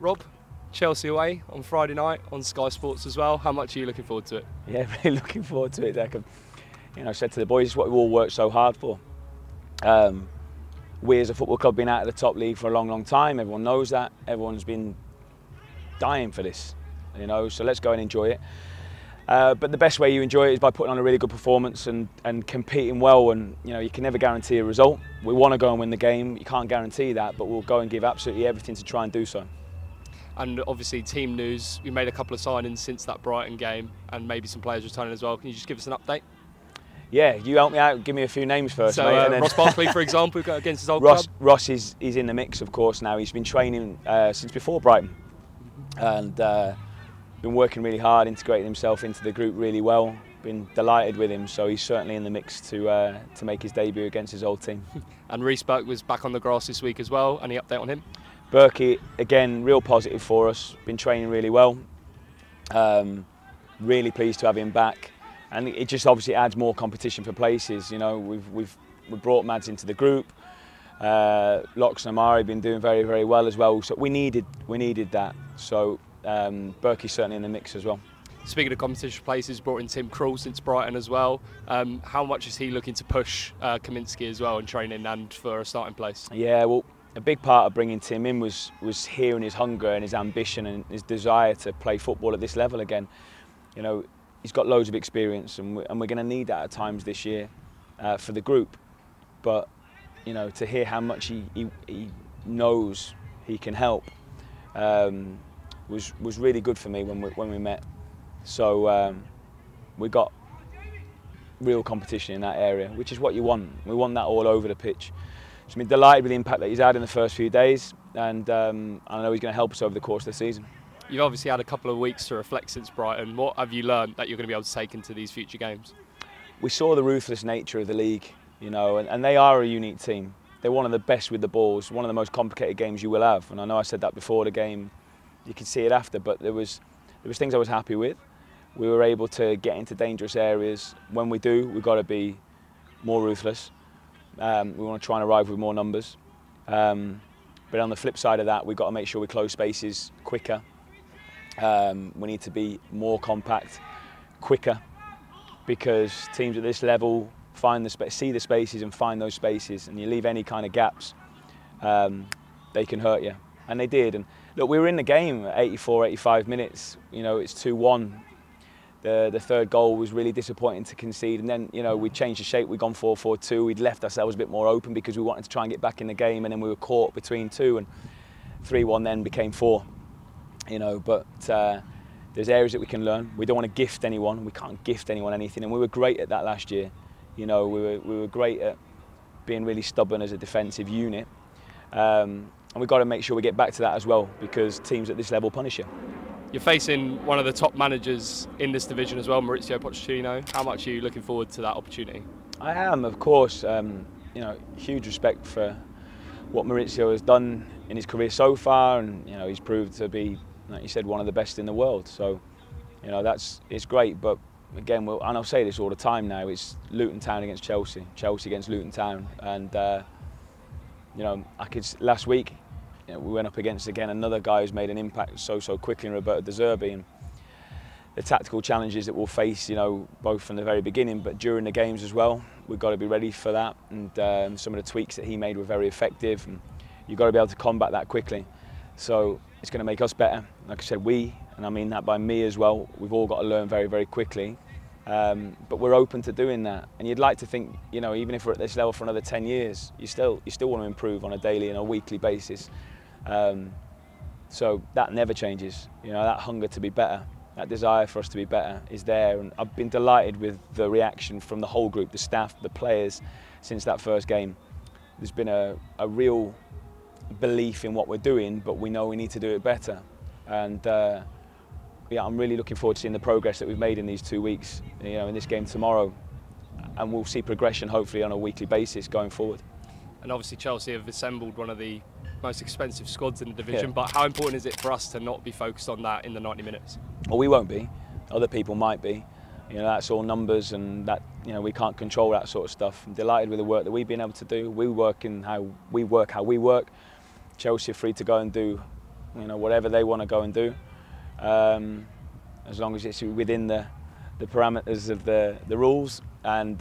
Rob, Chelsea away on Friday night on Sky Sports as well. How much are you looking forward to it? Yeah, really looking forward to it, Declan. You know, I said to the boys, it's what we all worked so hard for. We as a football club have been out of the top league for a long, long time. Everyone knows that. Everyone's been dying for this, you know, so let's go and enjoy it. But the best way you enjoy it is by putting on a really good performance and competing well, and you know, you can never guarantee a result. We want to go and win the game, you can't guarantee that, but we'll go and give absolutely everything to try and do so. And obviously team news, we made a couple of signings since that Brighton game and maybe some players returning as well. Can you just give us an update? Yeah, you help me out, give me a few names first, so, mate. And Ross Barkley, for example, against his old club. Ross is in the mix, of course, now. He's been training since before Brighton and been working really hard, integrating himself into the group really well. Been delighted with him, so he's certainly in the mix to make his debut against his old team. And Reece Burke was back on the grass this week as well. Any update on him? Berkey, again, real positive for us. Been training really well. Really pleased to have him back. And it just obviously adds more competition for places. You know, we've brought Mads into the group. Lox and Amari have been doing very, very well as well. So we needed that. So Berkey's certainly in the mix as well. Speaking of competition for places, brought in Tim Krul since Brighton as well. How much is he looking to push Kaminski as well in training and for a starting place? Yeah, well, a big part of bringing Tim in was hearing his hunger and his ambition and his desire to play football at this level again. You know, he's got loads of experience, and we're going to need that at times this year for the group. But you know, to hear how much he knows he can help was really good for me when we met. So we got real competition in that area, which is what you want. We want that all over the pitch. So I'm delighted with the impact that he's had in the first few days, and I know he's going to help us over the course of the season. You've obviously had a couple of weeks to reflect since Brighton. What have you learned that you're going to be able to take into these future games? We saw the ruthless nature of the league, you know, and they are a unique team. They're one of the best with the balls, one of the most complicated games you will have. And I know I said that before the game, you could see it after, but there was things I was happy with. We were able to get into dangerous areas. When we do, we've got to be more ruthless. We want to try and arrive with more numbers. But on the flip side of that, we've got to make sure we close spaces quicker. We need to be more compact, quicker, because teams at this level see the spaces and find those spaces, and you leave any kind of gaps, they can hurt you. And they did. And look, we were in the game at 84, 85 minutes. You know, it's 2-1. The third goal was really disappointing to concede, and then you know we changed the shape. We'd gone 4-4-2. We'd left ourselves a bit more open because we wanted to try and get back in the game, and then we were caught between two, and 3-1 then became 4. You know, but there's areas that we can learn. We don't want to gift anyone. We can't gift anyone anything, and we were great at that last year. You know, we were great at being really stubborn as a defensive unit, and we've got to make sure we get back to that as well, because teams at this level punish you. You're facing one of the top managers in this division as well, Mauricio Pochettino. How much are you looking forward to that opportunity? I am, of course. You know, huge respect for what Mauricio has done in his career so far, and you know, he's proved to be, like you said, one of the best in the world. So, you know, it's great. But again, and I'll say this all the time now, it's Luton Town against Chelsea, Chelsea against Luton Town, and you know, last week, you know, we went up against again another guy who's made an impact so quickly in Roberto De Zerbi, and the tactical challenges that we'll face, you know, both from the very beginning but during the games as well. We've got to be ready for that, and some of the tweaks that he made were very effective, and you've got to be able to combat that quickly. So it's going to make us better. Like I said, and I mean that by me as well, we've all got to learn very, very quickly. But we're open to doing that, and you'd like to think, you know, even if we're at this level for another 10 years, you still want to improve on a daily and a weekly basis. So that never changes. You know, that hunger to be better, that desire for us to be better is there, and I've been delighted with the reaction from the whole group, the staff, the players, since that first game. There's been a real belief in what we're doing, but we know we need to do it better. And yeah, I'm really looking forward to seeing the progress that we've made in these 2 weeks, you know, in this game tomorrow, and we'll see progression hopefully on a weekly basis going forward. And obviously Chelsea have assembled one of the most expensive squads in the division, but how important is it for us to not be focused on that in the 90 minutes? Well, we won't be. Other people might be. You know, that's all numbers, and that, you know, we can't control that sort of stuff. I'm delighted with the work that we've been able to do. We work how we work. Chelsea are free to go and do you know, whatever they want to go and do, as long as it's within the parameters of the rules, and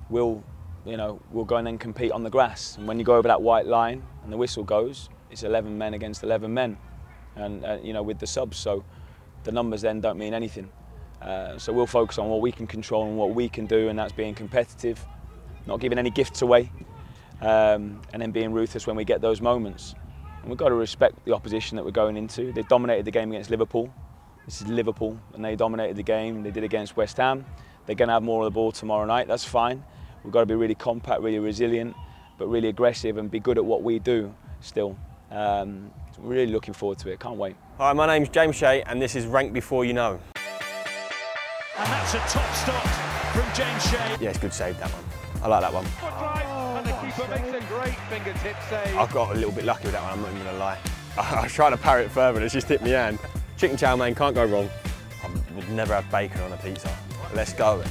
we'll go and then compete on the grass. And when you go over that white line and the whistle goes, it's 11 men against 11 men, and you know, with the subs, so the numbers then don't mean anything. So we'll focus on what we can control and what we can do, and that's being competitive, not giving any gifts away, and then being ruthless when we get those moments. And we've got to respect the opposition that we're going into. They dominated the game against Liverpool. This is Liverpool, and they dominated the game. They did against West Ham. They're going to have more of the ball tomorrow night. That's fine. We've got to be really compact, really resilient, but really aggressive and be good at what we do still. Really looking forward to it. Can't wait. Hi, my name's James Shea, and this is Rank Before You Know. And that's a top stop from James Shea. Yeah, it's good save, that one. I like that one. And the keeper makes a great fingertip save. I got a little bit lucky with that one, I'm not even going to lie. I was trying to parry it further and it's just hit my hand. Chicken chow mein, can't go wrong. I would never have bacon on a pizza. Let's go.